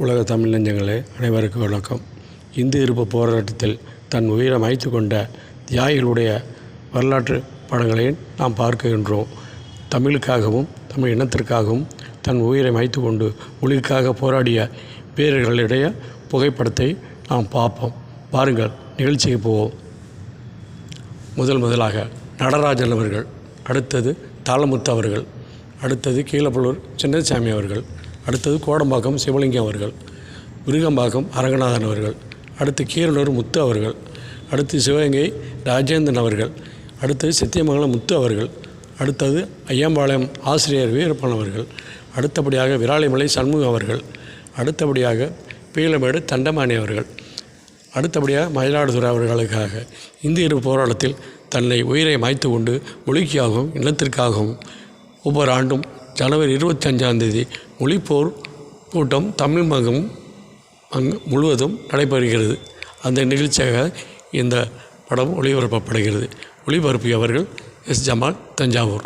உலக தமிழ் நெஞ்சங்களே, அனைவருக்கும் வணக்கம். இந்திய எதிர்ப்பு போராட்டத்தில் தன் உயிரை மாய்த்து கொண்ட தியாகிகளுடைய வரலாற்று படங்களை நாம் பார்க்கின்றோம். தமிழுக்காகவும் தமிழ் இனத்திற்காகவும் தன் உயிரை மாய்த்து கொண்டு மொழிக்காக போராடிய வீரர்களுடைய புகைப்படத்தை நாம் பார்ப்போம். பாருங்கள், நிகழ்ச்சிக்கு போவோம். முதலாக நடராஜன் அவர்கள், அடுத்தது தாளமுத்து அவர்கள், அடுத்தது கீழப்பள்ளூர் சின்னசாமி அவர்கள், அடுத்தது கோடம்பாக்கம் சிவலிங்கம் அவர்கள், விருகம்பாக்கம் அரங்கநாதன் அவர்கள், அடுத்து கீரனூர் முத்து அவர்கள், அடுத்து சிவகங்கை ராஜேந்திரன் அவர்கள், அடுத்தது சத்தியமங்கலம் முத்து அவர்கள், அடுத்தது ஐயம்பாளையம் ஆசிரியர் வீரப்பன் அவர்கள், அடுத்தபடியாக விராலிமலை சண்முகம் அவர்கள், அடுத்தபடியாக பீளமேடு தண்டமானி அவர்கள், அடுத்தபடியாக மயிலாடுதுறை அவர்களுக்காக இந்திய எதிர்ப்பு போராட்டத்தில் தன்னை உயிரை மாய்த்து கொண்டு மொழிக்காகவும் இனத்திற்காகவும் ஒவ்வொரு ஆண்டும் ஜனவரி 25 மொழிப்போர் கூட்டம் தமிழ் மகம் முழுவதும் நடைபெறுகிறது. அந்த நிகழ்ச்சியாக இந்த படம் ஒளிபரப்பப்படுகிறது. ஒளிபரப்பியவர்கள் எஸ். ஜமால், தஞ்சாவூர்.